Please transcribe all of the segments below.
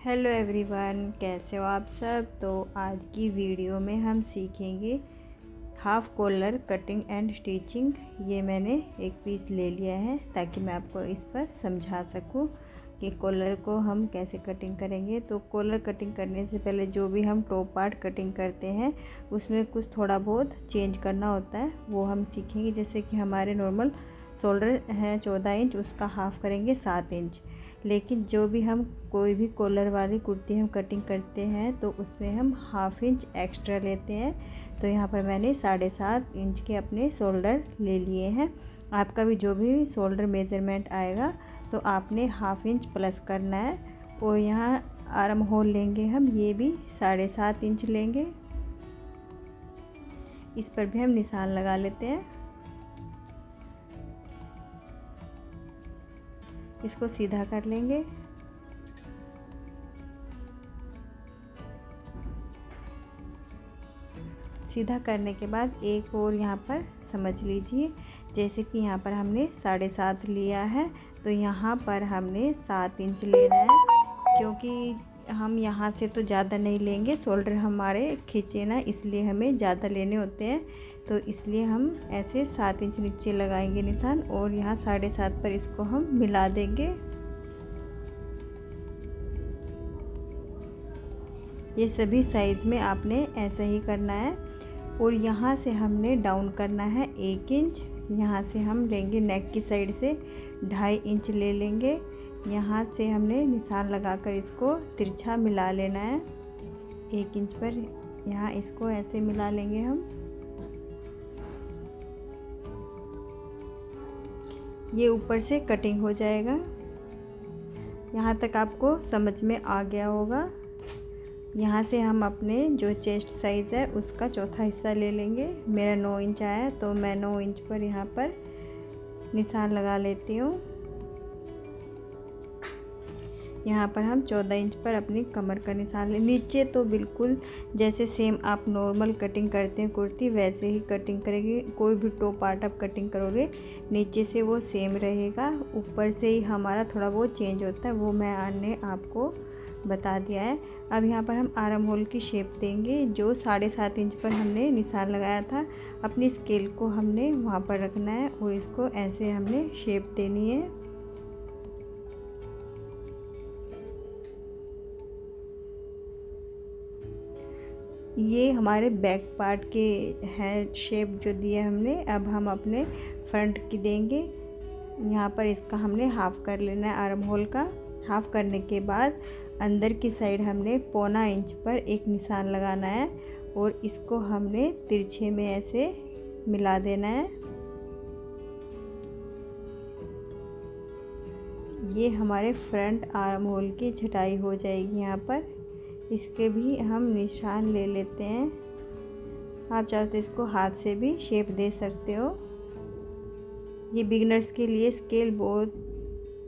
Hello everyone, कैसे हो आप सब। तो आज की वीडियो में हम सीखेंगे half collar cutting and stitching. ये मैंने एक पीस ले लिया है ताकि मैं आपको इस पर समझा सकूं कि कॉलर को हम कैसे कटिंग करेंगे। तो कॉलर कटिंग करने से पहले जो भी हम टॉप पार्ट कटिंग करते हैं उसमें कुछ थोड़ा बहुत चेंज करना होता है, वो हम सीखेंगे। जैसे कि हमारे नॉर्मल शोल्डर है 14 इंच, उसका हाफ़ करेंगे 7 इंच। लेकिन जो भी हम कोई भी कॉलर वाली कुर्ती हम कटिंग करते हैं तो उसमें हम हाफ इंच एक्स्ट्रा लेते हैं। तो यहाँ पर मैंने 7.5 इंच के अपने शोल्डर ले लिए हैं। आपका भी जो भी शोल्डर मेज़रमेंट आएगा तो आपने हाफ इंच प्लस करना है। और यहाँ आर्म होल लेंगे हम, ये भी 7.5 इंच लेंगे। इस पर भी हम निशान लगा लेते हैं। इसको सीधा कर लेंगे। सीधा करने के बाद एक और यहाँ पर समझ लीजिए, जैसे कि यहाँ पर हमने 7.5 लिया है तो यहाँ पर हमने 7 इंच लेना है, क्योंकि हम यहाँ से तो ज़्यादा नहीं लेंगे, शोल्डर हमारे खींचे ना, इसलिए हमें ज़्यादा लेने होते हैं। तो इसलिए हम ऐसे 7 इंच नीचे लगाएंगे निशान और यहाँ 7.5 पर इसको हम मिला देंगे। ये सभी साइज़ में आपने ऐसा ही करना है। और यहाँ से हमने डाउन करना है 1 इंच। यहाँ से हम लेंगे नेक की साइड से 2.5 इंच ले लेंगे। यहाँ से हमने निशान लगाकर इसको तिरछा मिला लेना है 1 इंच पर। यहाँ इसको ऐसे मिला लेंगे हम। ये ऊपर से कटिंग हो जाएगा। यहाँ तक आपको समझ में आ गया होगा। यहाँ से हम अपने जो चेस्ट साइज़ है उसका चौथा हिस्सा ले लेंगे। मेरा 9 इंच आया तो मैं 9 इंच पर यहाँ पर निशान लगा लेती हूँ। यहाँ पर हम 14 इंच पर अपनी कमर का निशान ले। नीचे तो बिल्कुल जैसे सेम आप नॉर्मल कटिंग करते हैं कुर्ती वैसे ही कटिंग करेंगे। कोई भी टॉप पार्ट आप कटिंग करोगे नीचे से वो सेम रहेगा, ऊपर से ही हमारा थोड़ा बहुत चेंज होता है, वो मैंने आपको बता दिया है। अब यहाँ पर हम आर्म होल की शेप देंगे। जो 7.5 इंच पर हमने निशान लगाया था, अपनी स्केल को हमने वहाँ पर रखना है और इसको ऐसे हमने शेप देनी है। ये हमारे बैक पार्ट के हैं शेप जो दिए हमने। अब हम अपने फ्रंट की देंगे। यहाँ पर इसका हमने हाफ़ कर लेना है आर्म होल का। हाफ़ करने के बाद अंदर की साइड हमने 1.25 इंच पर एक निशान लगाना है और इसको हमने तिरछे में ऐसे मिला देना है। ये हमारे फ्रंट आर्म होल की छटाई हो जाएगी। यहाँ पर इसके भी हम निशान ले लेते हैं। आप चाहो तो इसको हाथ से भी शेप दे सकते हो। ये बिगिनर्स के लिए स्केल बहुत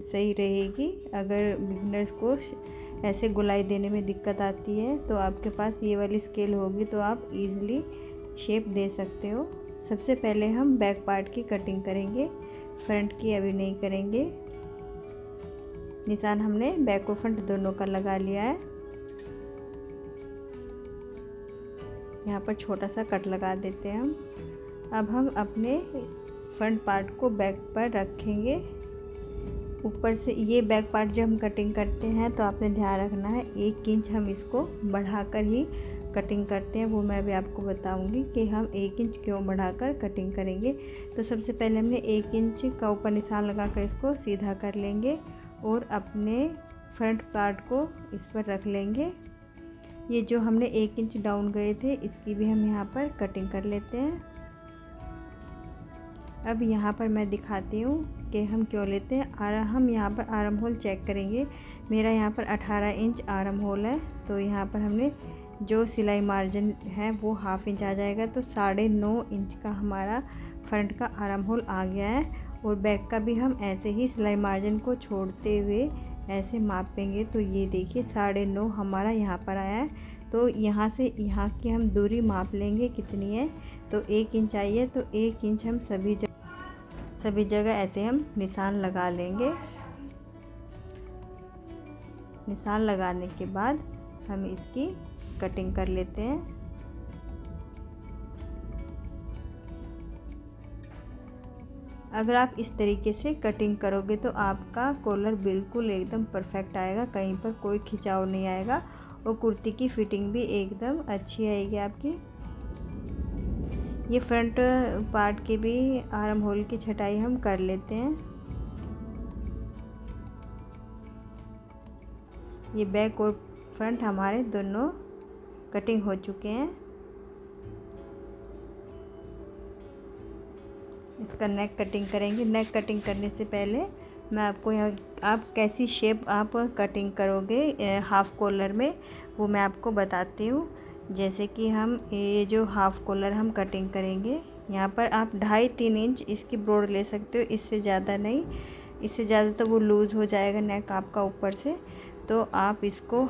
सही रहेगी। अगर बिगिनर्स को ऐसे गोलाई देने में दिक्कत आती है तो आपके पास ये वाली स्केल होगी तो आप इजीली शेप दे सकते हो। सबसे पहले हम बैक पार्ट की कटिंग करेंगे, फ्रंट की अभी नहीं करेंगे। निशान हमने बैक और फ्रंट दोनों का लगा लिया है। यहाँ पर छोटा सा कट लगा देते हैं हम। अब हम अपने फ्रंट पार्ट को बैक पर रखेंगे। ऊपर से ये बैक पार्ट जब हम कटिंग करते हैं तो आपने ध्यान रखना है 1 इंच हम इसको बढ़ाकर ही कटिंग करते हैं। वो मैं भी आपको बताऊंगी कि हम 1 इंच क्यों बढ़ाकर कटिंग करेंगे। तो सबसे पहले हमने 1 इंच का ऊपर निशान लगाकर इसको सीधा कर लेंगे और अपने फ्रंट पार्ट को इस पर रख लेंगे। ये जो हमने 1 इंच डाउन गए थे इसकी भी हम यहाँ पर कटिंग कर लेते हैं। अब यहाँ पर मैं दिखाती हूँ कि हम क्यों लेते हैं। हम यहाँ पर आर्म होल चेक करेंगे। मेरा यहाँ पर 18 इंच आर्म होल है तो यहाँ पर हमने जो सिलाई मार्जिन है वो हाफ इंच आ जाएगा। तो 9.5 इंच का हमारा फ्रंट का आर्म होल आ गया है। और बैक का भी हम ऐसे ही सिलाई मार्जिन को छोड़ते हुए ऐसे मापेंगे। तो ये देखिए 9.5 हमारा यहाँ पर आया है। तो यहाँ से यहाँ की हम दूरी माप लेंगे कितनी है। तो 1 इंच आई है तो 1 इंच हम सभी जगह ऐसे हम निशान लगा लेंगे। निशान लगाने के बाद हम इसकी कटिंग कर लेते हैं। अगर आप इस तरीके से कटिंग करोगे तो आपका कॉलर बिल्कुल एकदम परफेक्ट आएगा, कहीं पर कोई खिंचाव नहीं आएगा और कुर्ती की फिटिंग भी एकदम अच्छी आएगी आपकी। ये फ्रंट पार्ट के भी आर्म होल की छटाई हम कर लेते हैं। ये बैक और फ्रंट हमारे दोनों कटिंग हो चुके हैं। इसका नेक कटिंग करेंगे। नेक कटिंग करने से पहले मैं आपको यहाँ आप कैसी शेप आप कटिंग करोगे हाफ़ कॉलर में वो मैं आपको बताती हूँ। जैसे कि हम ये जो हाफ़ कॉलर हम कटिंग करेंगे, यहाँ पर आप 2.5-3 इंच इसकी ब्रॉड ले सकते हो, इससे ज़्यादा नहीं। इससे ज़्यादा तो वो लूज़ हो जाएगा नेक आपका ऊपर से। तो आप इसको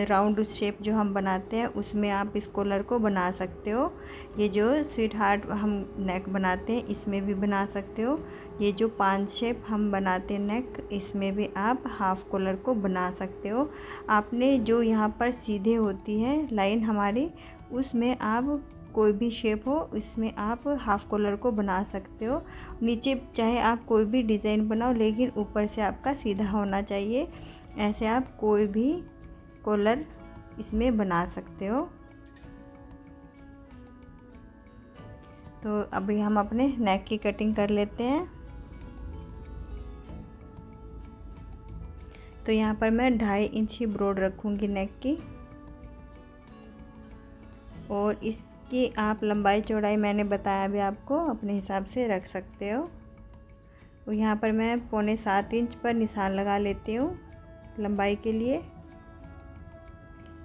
राउंड शेप जो हम बनाते हैं उसमें आप इस कॉलर को बना सकते हो। ये जो स्वीट हार्ट हम नेक बनाते हैं इसमें भी बना सकते हो। ये जो 5 शेप हम बनाते हैं नेक, इसमें भी आप हाफ़ कॉलर को बना सकते हो। आपने जो यहाँ पर सीधे होती है लाइन हमारी, उसमें आप कोई भी शेप हो इसमें आप हाफ़ कॉलर को बना सकते हो। नीचे चाहे आप कोई भी डिज़ाइन बनाओ, लेकिन ऊपर से आपका सीधा होना चाहिए। ऐसे आप कोई भी कॉलर इसमें बना सकते हो। तो अभी हम अपने नेक की कटिंग कर लेते हैं। तो यहाँ पर मैं 2.5 इंच ही ब्रॉड रखूँगी नेक की, और इसकी आप लंबाई चौड़ाई मैंने बताया भी आपको अपने हिसाब से रख सकते हो। और यहाँ पर मैं 6.25 इंच पर निशान लगा लेती हूँ लंबाई के लिए।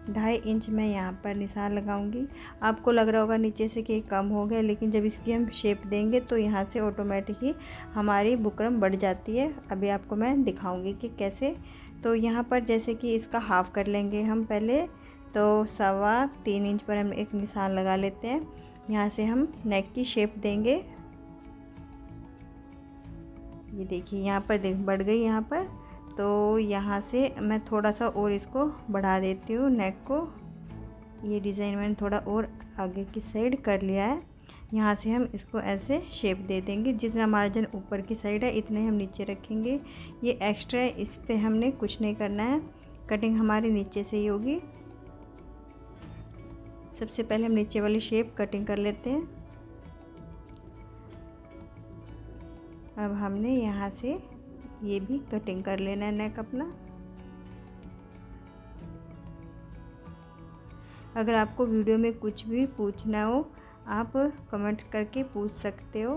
2.5 इंच मैं यहाँ पर निशान लगाऊंगी। आपको लग रहा होगा नीचे से कि कम हो गया, लेकिन जब इसकी हम शेप देंगे तो यहाँ से ऑटोमेटिक ही हमारी बुकरम बढ़ जाती है। अभी आपको मैं दिखाऊंगी कि कैसे। तो यहाँ पर जैसे कि इसका हाफ़ कर लेंगे हम पहले, तो 3.25 इंच पर हम एक निशान लगा लेते हैं। यहाँ से हम नेक की शेप देंगे। ये देखिए यहाँ पर बढ़ गई यहाँ पर। तो यहाँ से मैं थोड़ा सा और इसको बढ़ा देती हूँ नेक को। ये डिज़ाइन मैंने थोड़ा और आगे की साइड कर लिया है। यहाँ से हम इसको ऐसे शेप दे देंगे। जितना मार्जिन ऊपर की साइड है इतने हम नीचे रखेंगे। ये एक्स्ट्रा है, इस पे हमने कुछ नहीं करना है। कटिंग हमारी नीचे से ही होगी। सबसे पहले हम नीचे वाली शेप कटिंग कर लेते हैं। अब हमने यहाँ से ये भी कटिंग कर लेना है नेक अपना। अगर आपको वीडियो में कुछ भी पूछना हो आप कमेंट करके पूछ सकते हो।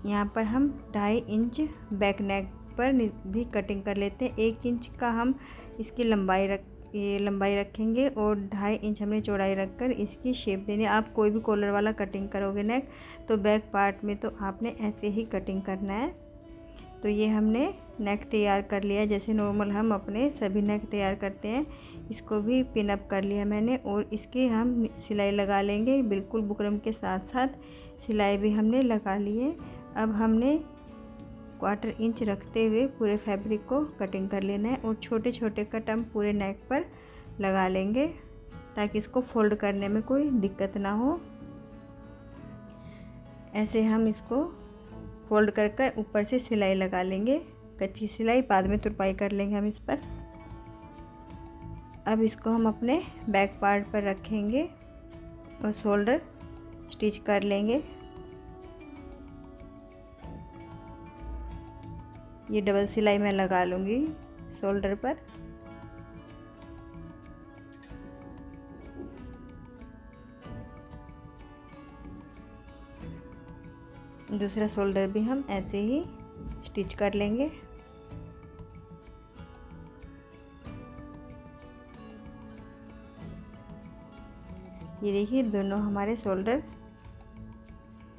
यहाँ पर हम 2.5 इंच बैक नेक पर भी कटिंग कर लेते हैं। 1 इंच का हम इसकी लंबाई रखेंगे और 2.5 इंच हमने चौड़ाई रखकर इसकी शेप देनी है। आप कोई भी कॉलर वाला कटिंग करोगे नेक तो बैक पार्ट में तो आपने ऐसे ही कटिंग करना है। तो ये हमने नेक तैयार कर लिया जैसे नॉर्मल हम अपने सभी नेक तैयार करते हैं। इसको भी पिन अप कर लिया मैंने और इसकी हम सिलाई लगा लेंगे। बिल्कुल बुकरम के साथ साथ सिलाई भी हमने लगा ली है। अब हमने 1/4 इंच रखते हुए पूरे फैब्रिक को कटिंग कर लेना है और छोटे छोटे कट हम पूरे नेक पर लगा लेंगे ताकि इसको फोल्ड करने में कोई दिक्कत ना हो। ऐसे हम इसको फोल्ड कर कर ऊपर से सिलाई लगा लेंगे, कच्ची सिलाई, बाद में तुरपाई कर लेंगे हम इस पर। अब इसको हम अपने बैक पार्ट पर रखेंगे और शोल्डर स्टिच कर लेंगे। ये डबल सिलाई मैं लगा लूँगी शोल्डर पर। दूसरा शोल्डर भी हम ऐसे ही स्टिच कर लेंगे। ये देखिए दोनों हमारे शोल्डर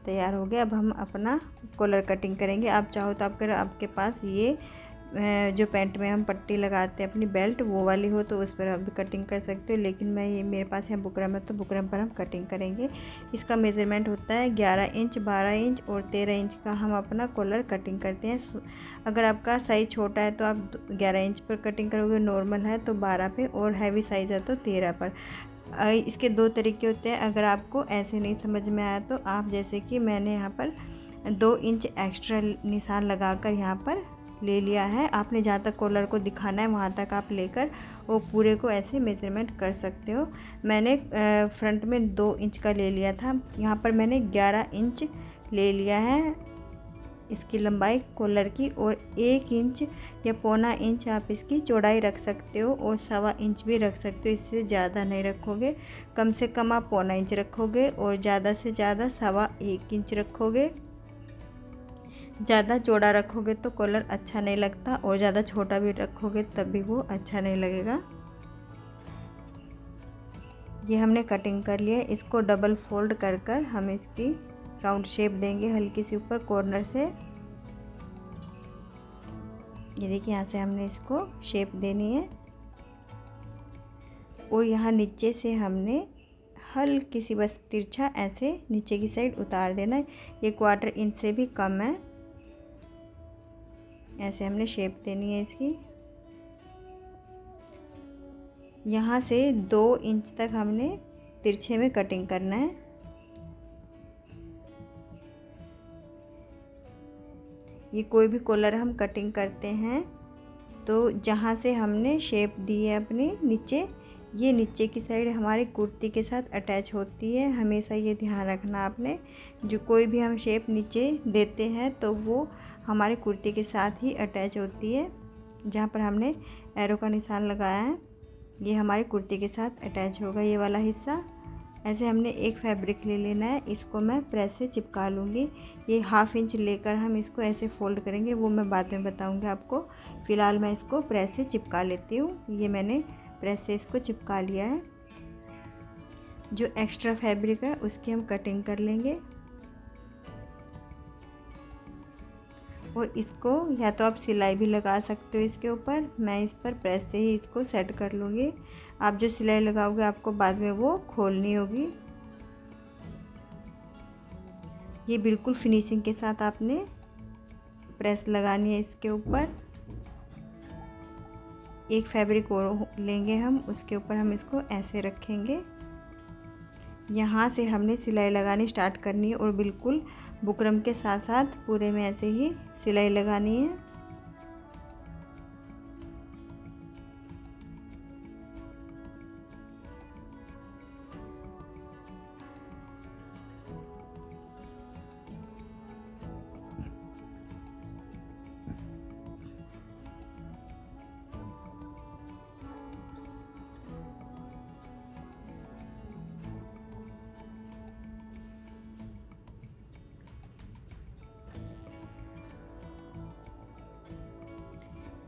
तैयार हो गए। अब हम अपना कॉलर कटिंग करेंगे। आप चाहो तो आपके पास ये जो पैंट में हम पट्टी लगाते हैं अपनी बेल्ट वो वाली हो तो उस पर आप भी कटिंग कर सकते हो, लेकिन मैं ये मेरे पास है बुकरम है तो बुकरम पर हम कटिंग करेंगे। इसका मेज़रमेंट होता है 11 इंच, 12 इंच और 13 इंच का हम अपना कॉलर कटिंग करते हैं। अगर आपका साइज़ छोटा है तो आप 11 इंच पर कटिंग करोगे, नॉर्मल है तो 12 पे और हैवी साइज़ है तो 13 पर। इसके 2 तरीके होते हैं। अगर आपको ऐसे नहीं समझ में आया तो आप जैसे कि मैंने यहाँ पर 2 इंच एक्स्ट्रा निशान लगाकर यहाँ पर ले लिया है। आपने जहाँ तक कॉलर को दिखाना है वहाँ तक आप लेकर वो पूरे को ऐसे मेज़रमेंट कर सकते हो। मैंने फ्रंट में 2 इंच का ले लिया था, यहाँ पर मैंने 11 इंच ले लिया है इसकी लंबाई कॉलर की, और 1 इंच या पौना इंच आप इसकी चौड़ाई रख सकते हो और 1.25 इंच भी रख सकते हो। इससे ज़्यादा नहीं रखोगे, कम से कम आप पौना इंच रखोगे और ज़्यादा से ज़्यादा 1.25 इंच रखोगे। ज़्यादा चौड़ा रखोगे तो कॉलर अच्छा नहीं लगता और ज़्यादा छोटा भी रखोगे तब भी वो अच्छा नहीं लगेगा। ये हमने कटिंग कर लिया है। इसको डबल फोल्ड कर कर हम इसकी राउंड शेप देंगे हल्की सी ऊपर कॉर्नर से। ये देखिए यहाँ से हमने इसको शेप देनी है और यहाँ नीचे से हमने हल्की सी बस तिरछा ऐसे नीचे की साइड उतार देना है। ये 1/4 इंच से भी कम है, ऐसे हमने शेप देनी है इसकी। यहाँ से 2 इंच तक हमने तिरछे में कटिंग करना है। ये कोई भी कॉलर हम कटिंग करते हैं तो जहाँ से हमने शेप दी है अपनी नीचे, ये नीचे की साइड हमारी कुर्ती के साथ अटैच होती है। हमेशा ये ध्यान रखना आपने, जो कोई भी हम शेप नीचे देते हैं तो वो हमारी कुर्ती के साथ ही अटैच होती है। जहाँ पर हमने एरो का निशान लगाया है ये हमारी कुर्ती के साथ अटैच होगा ये वाला हिस्सा। ऐसे हमने एक फैब्रिक ले लेना है, इसको मैं प्रेस से चिपका लूँगी। ये 1/2 इंच लेकर हम इसको ऐसे फोल्ड करेंगे, वो मैं बाद में बताऊँगी आपको। फ़िलहाल मैं इसको प्रेस से चिपका लेती हूँ। ये मैंने प्रेस से इसको चिपका लिया है। जो एक्स्ट्रा फैब्रिक है उसकी हम कटिंग कर लेंगे और इसको या तो आप सिलाई भी लगा सकते हो इसके ऊपर। मैं इस पर प्रेस से ही इसको सेट कर लूँगी। आप जो सिलाई लगाओगे आपको बाद में वो खोलनी होगी। ये बिल्कुल फिनिशिंग के साथ आपने प्रेस लगानी है इसके ऊपर। एक फैब्रिक और लेंगे हम, उसके ऊपर हम इसको ऐसे रखेंगे। यहाँ से हमने सिलाई लगानी स्टार्ट करनी है और बिल्कुल बुकरम के साथ साथ पूरे में ऐसे ही सिलाई लगानी है।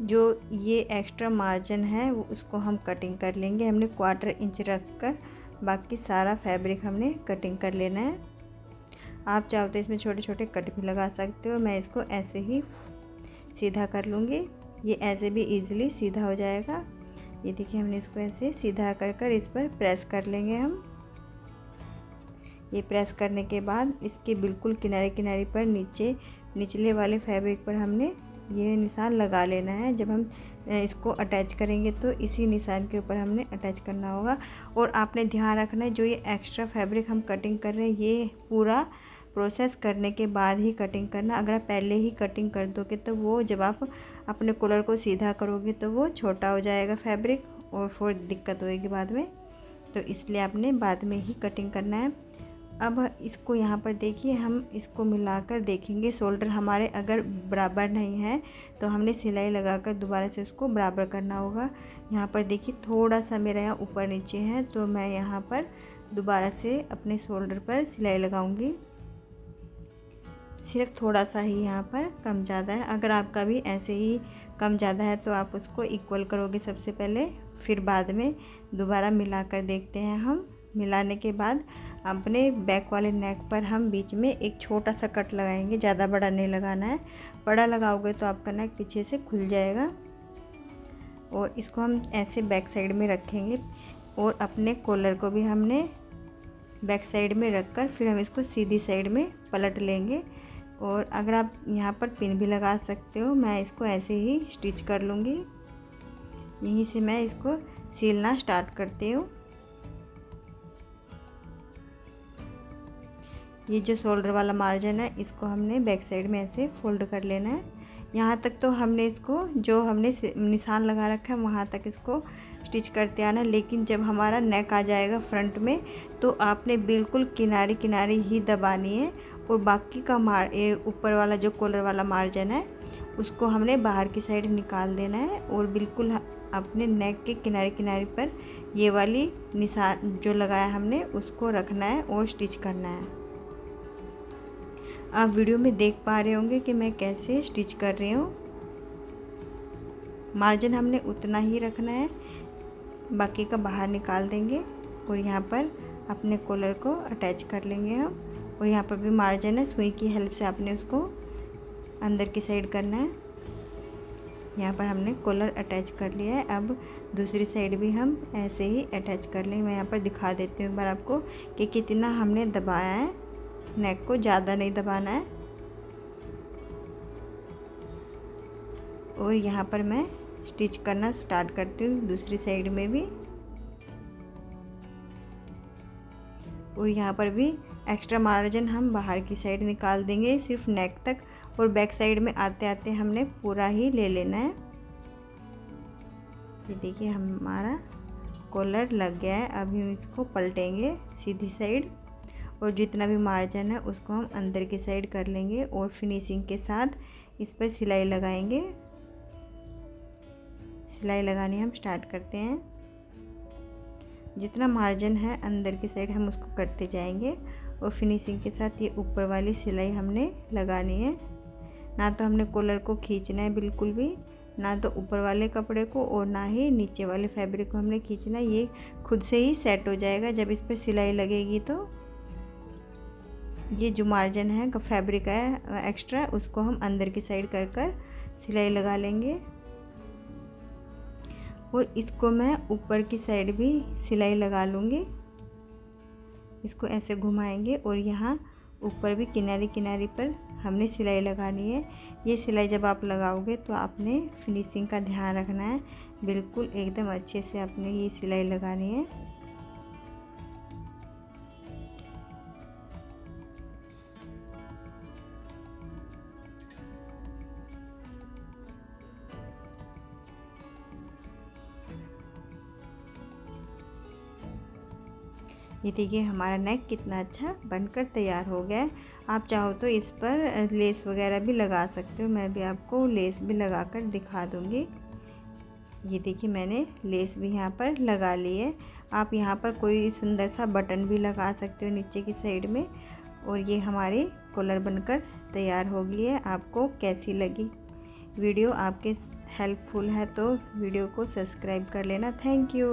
जो ये एक्स्ट्रा मार्जिन है वो उसको हम कटिंग कर लेंगे। हमने 1/4 इंच रख कर बाकी सारा फैब्रिक हमने कटिंग कर लेना है। आप चाहो तो इसमें छोटे छोटे कट भी लगा सकते हो। मैं इसको ऐसे ही सीधा कर लूँगी, ये ऐसे भी इजीली सीधा हो जाएगा। ये देखिए हमने इसको ऐसे सीधा कर कर इस पर प्रेस कर लेंगे हम। ये प्रेस करने के बाद इसके बिल्कुल किनारे किनारे पर निचले वाले फैब्रिक पर हमने ये निशान लगा लेना है। जब हम इसको अटैच करेंगे तो इसी निशान के ऊपर हमने अटैच करना होगा। और आपने ध्यान रखना है जो ये एक्स्ट्रा फैब्रिक हम कटिंग कर रहे हैं ये पूरा प्रोसेस करने के बाद ही कटिंग करना। अगर आप पहले ही कटिंग कर दोगे तो वो जब आप अपने कॉलर को सीधा करोगे तो वो छोटा हो जाएगा फैब्रिक और फिर दिक्कत होएगी बाद में। तो इसलिए आपने बाद में ही कटिंग करना है। अब इसको यहाँ पर देखिए, हम इसको मिलाकर देखेंगे। शोल्डर हमारे अगर बराबर नहीं है तो हमने सिलाई लगाकर दोबारा से उसको बराबर करना होगा। यहाँ पर देखिए थोड़ा सा मेरा यहाँ ऊपर नीचे है तो मैं यहाँ पर दोबारा से अपने शोल्डर पर सिलाई लगाऊंगी। सिर्फ थोड़ा सा ही यहाँ पर कम ज़्यादा है। अगर आपका भी ऐसे ही कम ज़्यादा है तो आप उसको इक्वल करोगे सबसे पहले, फिर बाद में दोबारा मिलाकर देखते हैं हम। मिलाने के बाद अपने बैक वाले नेक पर हम बीच में एक छोटा सा कट लगाएंगे, ज़्यादा बड़ा नहीं लगाना है। बड़ा लगाओगे तो आपका नेक पीछे से खुल जाएगा। और इसको हम ऐसे बैक साइड में रखेंगे और अपने कॉलर को भी हमने बैक साइड में रखकर फिर हम इसको सीधी साइड में पलट लेंगे। और अगर आप यहाँ पर पिन भी लगा सकते हो, मैं इसको ऐसे ही स्टिच कर लूँगी। यहीं से मैं इसको सिलना स्टार्ट करती हूँ। ये जो शोल्डर वाला मार्जिन है इसको हमने बैक साइड में ऐसे फोल्ड कर लेना है। यहाँ तक तो हमने इसको जो हमने निशान लगा रखा है वहाँ तक इसको स्टिच करते आना। लेकिन जब हमारा नेक आ जाएगा फ्रंट में तो आपने बिल्कुल किनारे किनारे ही दबानी है और बाकी का ऊपर वाला जो कॉलर वाला मार्जिन है उसको हमने बाहर की साइड निकाल देना है और बिल्कुल अपने नेक के किनारे किनारे पर ये वाली निशान जो लगाया हमने उसको रखना है और स्टिच करना है। आप वीडियो में देख पा रहे होंगे कि मैं कैसे स्टिच कर रही हूँ। मार्जिन हमने उतना ही रखना है, बाकी का बाहर निकाल देंगे और यहाँ पर अपने कॉलर को अटैच कर लेंगे हम। और यहाँ पर भी मार्जिन है, सुई की हेल्प से आपने उसको अंदर की साइड करना है। यहाँ पर हमने कॉलर अटैच कर लिया है। अब दूसरी साइड भी हम ऐसे ही अटैच कर लेंगे। मैं यहाँ पर दिखा देती हूँ एक बार आपको कि कितना हमने दबाया है। नेक को ज़्यादा नहीं दबाना है। और यहाँ पर मैं स्टिच करना स्टार्ट करती हूँ दूसरी साइड में भी। और यहाँ पर भी एक्स्ट्रा मार्जिन हम बाहर की साइड निकाल देंगे सिर्फ नेक तक। और बैक साइड में आते आते हमने पूरा ही ले लेना है। ये देखिए हमारा कॉलर लग गया है। अभी हम इसको पलटेंगे सीधी साइड और जितना भी मार्जिन है उसको हम अंदर की साइड कर लेंगे और फिनिशिंग के साथ इस पर सिलाई लगाएंगे। सिलाई लगानी हम स्टार्ट करते हैं। जितना मार्जिन है अंदर की साइड हम उसको करते जाएंगे और फिनिशिंग के साथ ये ऊपर वाली सिलाई हमने लगानी है। ना तो हमने कॉलर को खींचना है बिल्कुल भी, ना तो ऊपर वाले कपड़े को और ना ही नीचे वाले फैब्रिक को हमने खींचना है। ये खुद से ही सेट हो जाएगा जब इस पर सिलाई लगेगी। तो ये जो मार्जिन है फैब्रिक है एक्स्ट्रा उसको हम अंदर की साइड कर कर सिलाई लगा लेंगे। और इसको मैं ऊपर की साइड भी सिलाई लगा लूँगी। इसको ऐसे घुमाएंगे और यहाँ ऊपर भी किनारे किनारे पर हमने सिलाई लगानी है। ये सिलाई जब आप लगाओगे तो आपने फिनिशिंग का ध्यान रखना है, बिल्कुल एकदम अच्छे से आपने ये सिलाई लगानी है। ये देखिए हमारा नेक कितना अच्छा बनकर तैयार हो गया है। आप चाहो तो इस पर लेस वगैरह भी लगा सकते हो। मैं भी आपको लेस भी लगा कर दिखा दूँगी। ये देखिए मैंने लेस भी यहाँ पर लगा ली है। आप यहाँ पर कोई सुंदर सा बटन भी लगा सकते हो नीचे की साइड में। और ये हमारी कॉलर बनकर तैयार हो गई है। आपको कैसी लगी वीडियो? आपके हेल्पफुल है तो वीडियो को सब्सक्राइब कर लेना। Thank you.